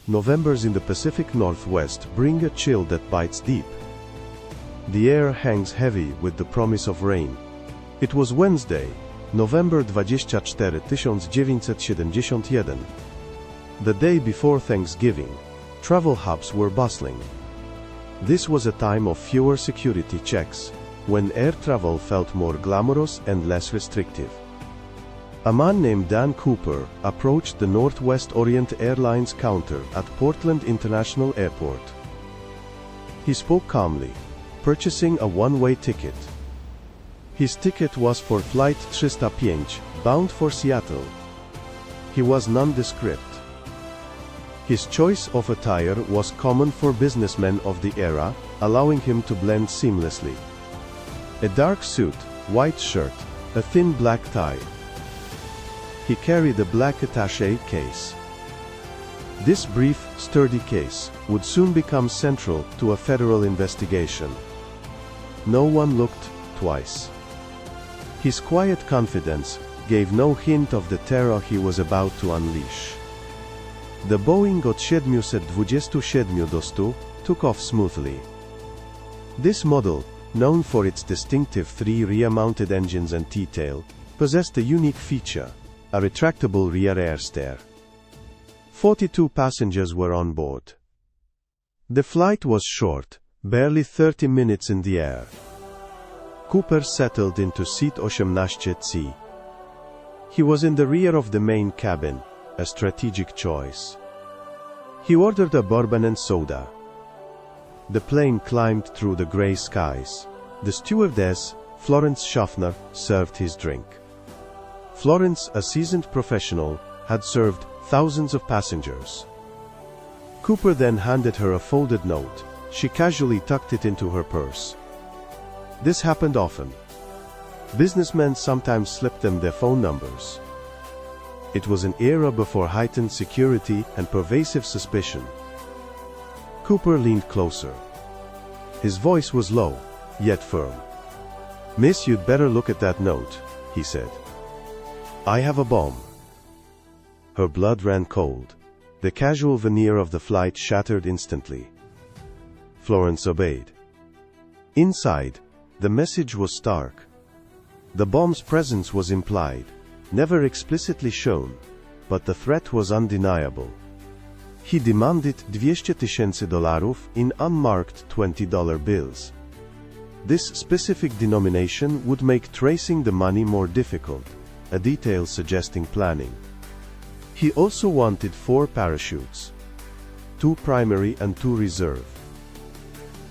Novembers in the Pacific Northwest bring a chill that bites deep. The air hangs heavy with the promise of rain. It was Wednesday, November 24, 1971. The day before Thanksgiving, travel hubs were bustling. This was a time of fewer security checks, when air travel felt more glamorous and less restrictive. A man named Dan Cooper approached the Northwest Orient Airlines counter at Portland International Airport. He spoke calmly, purchasing a one-way ticket. His ticket was for Flight 305, bound for Seattle. He was nondescript. His choice of attire was common for businessmen of the era, allowing him to blend seamlessly. A dark suit, white shirt, a thin black tie. He carried a black attaché case. This brief, sturdy case would soon become central to a federal investigation. No one looked twice. His quiet confidence gave no hint of the terror he was about to unleash. The Boeing od 727 do 100 took off smoothly. This model, known for its distinctive three rear-mounted engines and T-tail, possessed a unique feature: a retractable rear air stair. 42 passengers were on board. The flight was short, barely 30 minutes in the air. Cooper settled into seat 18C. He was in the rear of the main cabin, a strategic choice. He ordered a bourbon and soda. The plane climbed through the gray skies. The stewardess, Florence Schaffner, served his drink. Florence, a seasoned professional, had served thousands of passengers. Cooper then handed her a folded note. She casually tucked it into her purse. This happened often. Businessmen sometimes slipped them their phone numbers. It was an era before heightened security and pervasive suspicion. Cooper leaned closer. His voice was low, yet firm. "Miss, you'd better look at that note," he said. "I have a bomb." Her blood ran cold. The casual veneer of the flight shattered instantly. Florence obeyed. Inside, the message was stark. The bomb's presence was implied, never explicitly shown, but the threat was undeniable. He demanded $200,000 in unmarked $20 bills. This specific denomination would make tracing the money more difficult, a detail suggesting planning. He also wanted 4 parachutes, 2 primary and 2 reserve.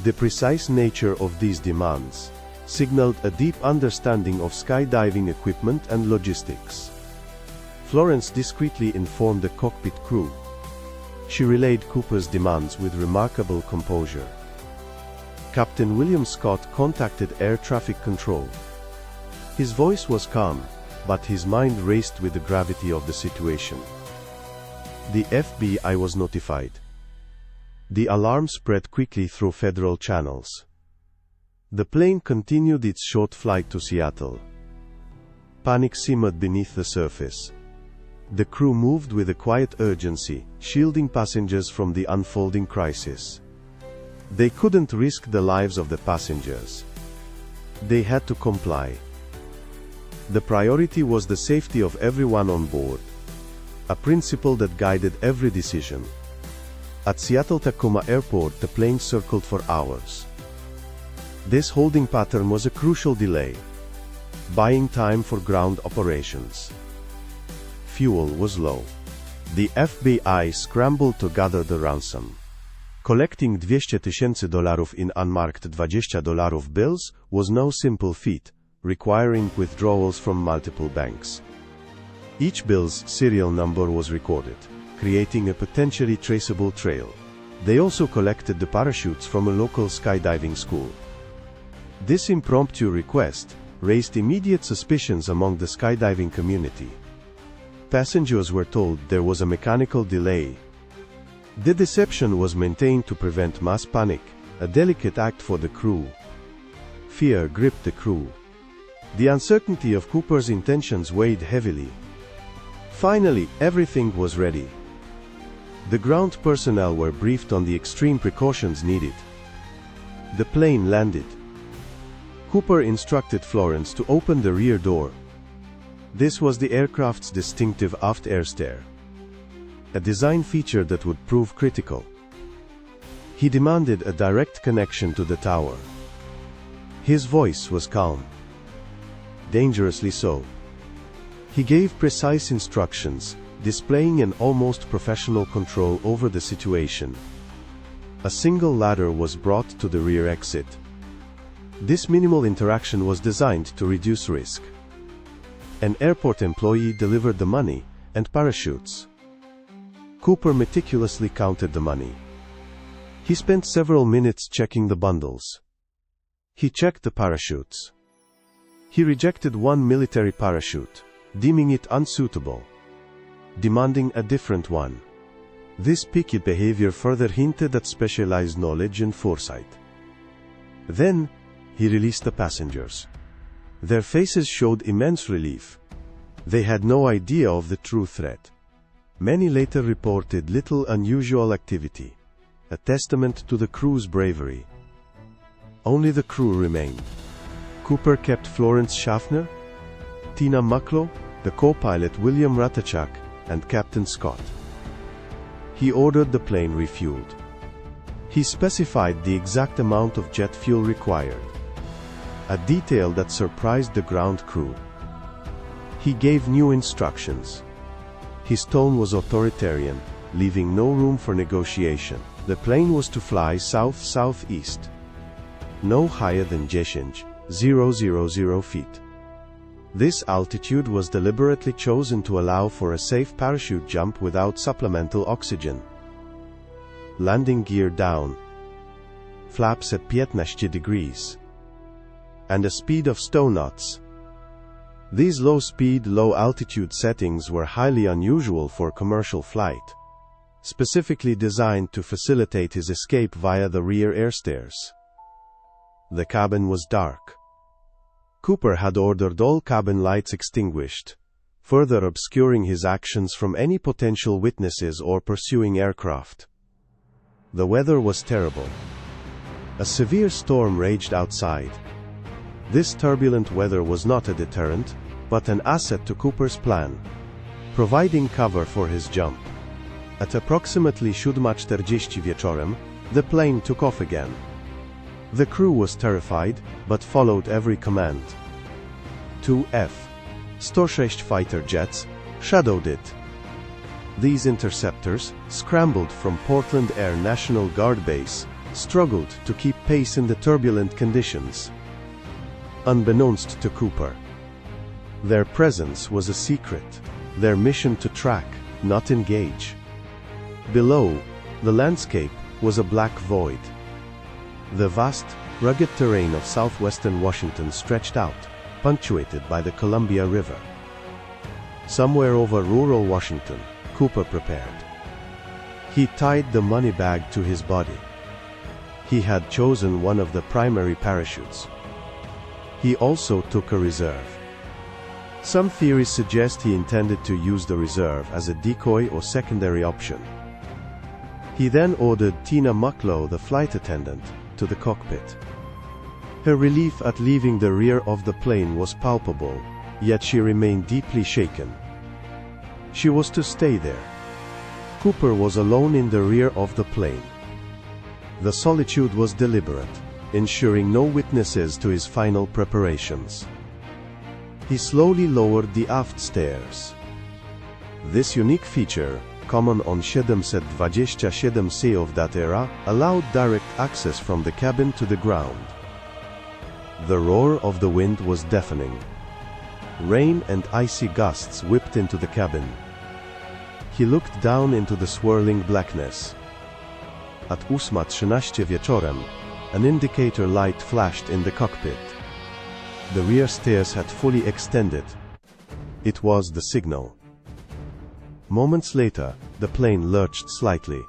The precise nature of these demands signaled a deep understanding of skydiving equipment and logistics. Florence discreetly informed the cockpit crew. She relayed Cooper's demands with remarkable composure. Captain William Scott contacted air traffic control. His voice was calm, but his mind raced with the gravity of the situation. The FBI was notified. The alarm spread quickly through federal channels. The plane continued its short flight to Seattle. Panic simmered beneath the surface. The crew moved with a quiet urgency, shielding passengers from the unfolding crisis. They couldn't risk the lives of the passengers. They had to comply. The priority was the safety of everyone on board, a principle that guided every decision. At Seattle-Tacoma Airport, the plane circled for hours. This holding pattern was a crucial delay, buying time for ground operations. Fuel was low. The FBI scrambled to gather the ransom. Collecting $200,000 in unmarked $20 bills was no simple feat, requiring withdrawals from multiple banks. Each bill's serial number was recorded, creating a potentially traceable trail. They also collected the parachutes from a local skydiving school. This impromptu request raised immediate suspicions among the skydiving community. Passengers were told there was a mechanical delay. The deception was maintained to prevent mass panic, a delicate act for the crew. Fear gripped the crew. The uncertainty of Cooper's intentions weighed heavily. Finally, everything was ready. The ground personnel were briefed on the extreme precautions needed. The plane landed. Cooper instructed Florence to open the rear door. This was the aircraft's distinctive aft air stair, a design feature that would prove critical. He demanded a direct connection to the tower. His voice was calm, dangerously so. He gave precise instructions, displaying an almost professional control over the situation. A single ladder was brought to the rear exit. This minimal interaction was designed to reduce risk. An airport employee delivered the money and parachutes. Cooper meticulously counted the money. He spent several minutes checking the bundles. He checked the parachutes. He rejected one military parachute, deeming it unsuitable, demanding a different one. This picky behavior further hinted at specialized knowledge and foresight. Then, he released the passengers. Their faces showed immense relief. They had no idea of the true threat. Many later reported little unusual activity, a testament to the crew's bravery. Only the crew remained. Cooper kept Florence Schaffner, Tina Mucklow, the co-pilot William Ratachak, and Captain Scott. He ordered the plane refueled. He specified the exact amount of jet fuel required, a detail that surprised the ground crew. He gave new instructions. His tone was authoritarian, leaving no room for negotiation. The plane was to fly south-southeast, no higher than 10,000 feet. This altitude was deliberately chosen to allow for a safe parachute jump without supplemental oxygen. Landing gear down, flaps at 15 degrees, and a speed of 100 knots. These low-speed, low-altitude settings were highly unusual for commercial flight, specifically designed to facilitate his escape via the rear airstairs. The cabin was dark. Cooper had ordered all cabin lights extinguished, further obscuring his actions from any potential witnesses or pursuing aircraft. The weather was terrible. A severe storm raged outside. This turbulent weather was not a deterrent, but an asset to Cooper's plan, providing cover for his jump. At approximately 7:40 wieczorem, the plane took off again. The crew was terrified, but followed every command. 2 F-106 fighter jets shadowed it. These interceptors, scrambled from Portland Air National Guard Base, struggled to keep pace in the turbulent conditions. Unbeknownst to Cooper, their presence was a secret, their mission to track, not engage. Below, the landscape was a black void. The vast, rugged terrain of southwestern Washington stretched out, punctuated by the Columbia River. Somewhere over rural Washington, Cooper prepared. He tied the money bag to his body. He had chosen one of the primary parachutes. He also took a reserve. Some theories suggest he intended to use the reserve as a decoy or secondary option. He then ordered Tina Mucklow, the flight attendant, to the cockpit. Her relief at leaving the rear of the plane was palpable, yet she remained deeply shaken. She was to stay there. Cooper was alone in the rear of the plane. The solitude was deliberate, ensuring no witnesses to his final preparations. He slowly lowered the aft stairs. This unique feature, common on 727 C of that era, allowed direct access from the cabin to the ground. The roar of the wind was deafening. Rain and icy gusts whipped into the cabin. He looked down into the swirling blackness. At 8:13 wieczorem, an indicator light flashed in the cockpit. The rear stairs had fully extended. It was the signal. Moments later, the plane lurched slightly.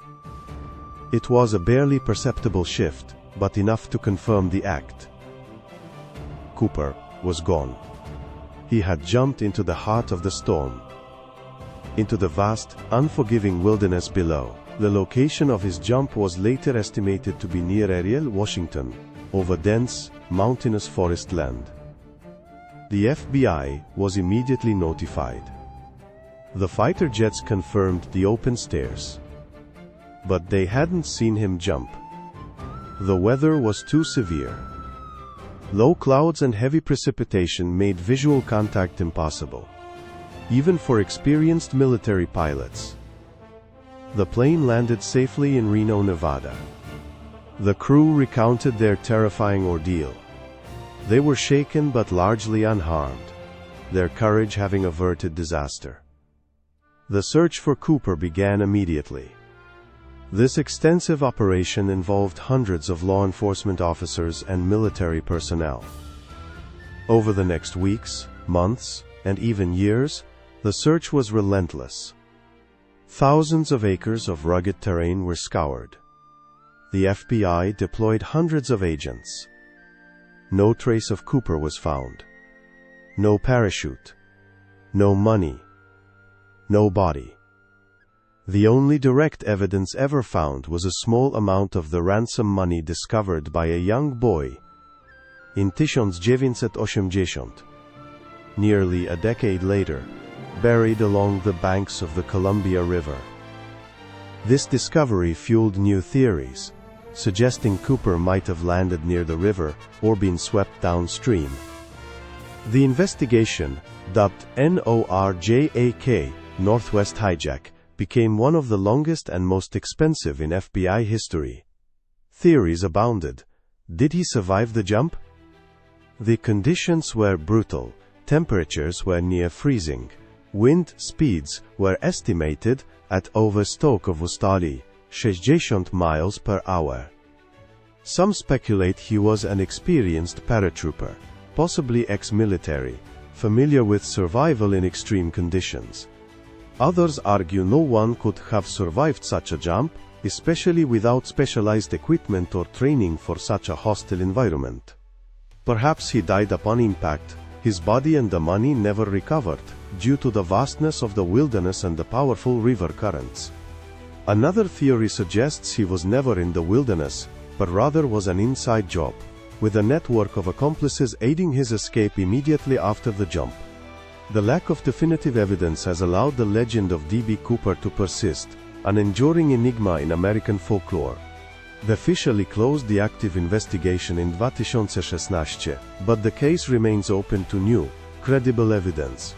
It was a barely perceptible shift, but enough to confirm the act. Cooper was gone. He had jumped into the heart of the storm, into the vast, unforgiving wilderness below. The location of his jump was later estimated to be near Ariel, Washington, over dense, mountainous forest land. The FBI was immediately notified. The fighter jets confirmed the open stairs. But they hadn't seen him jump. The weather was too severe. Low clouds and heavy precipitation made visual contact impossible, even for experienced military pilots. The plane landed safely in Reno, Nevada. The crew recounted their terrifying ordeal. They were shaken but largely unharmed, their courage having averted disaster. The search for Cooper began immediately. This extensive operation involved hundreds of law enforcement officers and military personnel. Over the next weeks, months, and even years, the search was relentless. Thousands of acres of rugged terrain were scoured. The FBI deployed hundreds of agents. No trace of Cooper was found. No parachute. No money. No body. The only direct evidence ever found was a small amount of the ransom money discovered by a young boy in 1980, nearly a decade later, buried along the banks of the Columbia River. This discovery fueled new theories, suggesting Cooper might have landed near the river or been swept downstream. The investigation, dubbed NORJAK, Northwest Hijack, became one of the longest and most expensive in FBI history. Theories abounded. Did he survive the jump? The conditions were brutal. Temperatures were near freezing. Wind speeds were estimated at over 60 miles per hour. Some speculate he was an experienced paratrooper, possibly ex-military, familiar with survival in extreme conditions. Others argue no one could have survived such a jump, especially without specialized equipment or training for such a hostile environment. Perhaps he died upon impact. His body and the money never recovered, due to the vastness of the wilderness and the powerful river currents. Another theory suggests he was never in the wilderness, but rather was an inside job, with a network of accomplices aiding his escape immediately after the jump. The lack of definitive evidence has allowed the legend of D.B. Cooper to persist, an enduring enigma in American folklore. The officially closed the active investigation in 2016, but the case remains open to new, credible evidence.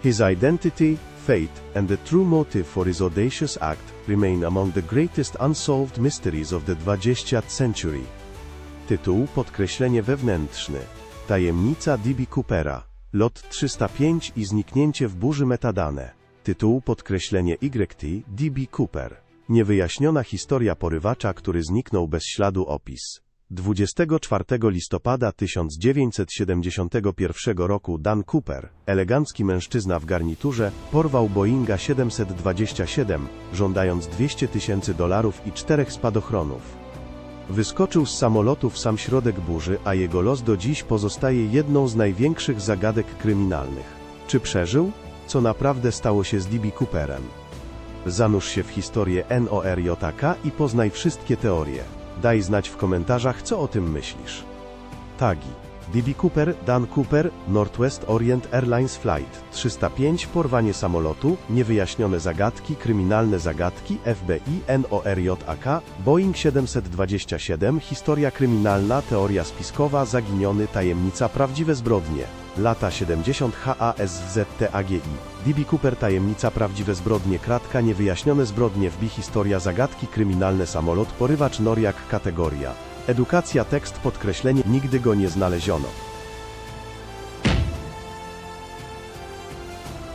His identity, fate, and the true motive for his audacious act remain among the greatest unsolved mysteries of the 20th century. Tytuł podkreślenie wewnętrzny. Tajemnica D.B. Coopera. Lot 305 i zniknięcie w burzy metadane. Tytuł podkreślenie YT D.B. Cooper. Niewyjaśniona historia porywacza, który zniknął bez śladu. Opis. 24 listopada 1971 roku Dan Cooper, elegancki mężczyzna w garniturze, porwał Boeinga 727, żądając $200,000 i 4 spadochronów. Wyskoczył z samolotu w sam środek burzy, a jego los do dziś pozostaje jedną z największych zagadek kryminalnych. Czy przeżył? Co naprawdę stało się z D.B. Cooperem? Zanurz się w historię NORJAK i poznaj wszystkie teorie. Daj znać w komentarzach, co o tym myślisz. Tagi: D.B. Cooper, Dan Cooper, Northwest Orient Airlines Flight 305, porwanie samolotu, niewyjaśnione zagadki, kryminalne zagadki, FBI, NORJAK, Boeing 727, historia kryminalna, teoria spiskowa, zaginiony, tajemnica, prawdziwe zbrodnie. Lata 70 HASZTAGI. D.B. Cooper, tajemnica, prawdziwe zbrodnie, kratka, niewyjaśnione zbrodnie, wbi, historia, zagadki, kryminalne, samolot, porywacz, NORJAK, kategoria. Edukacja, tekst, podkreślenie, nigdy go nie znaleziono.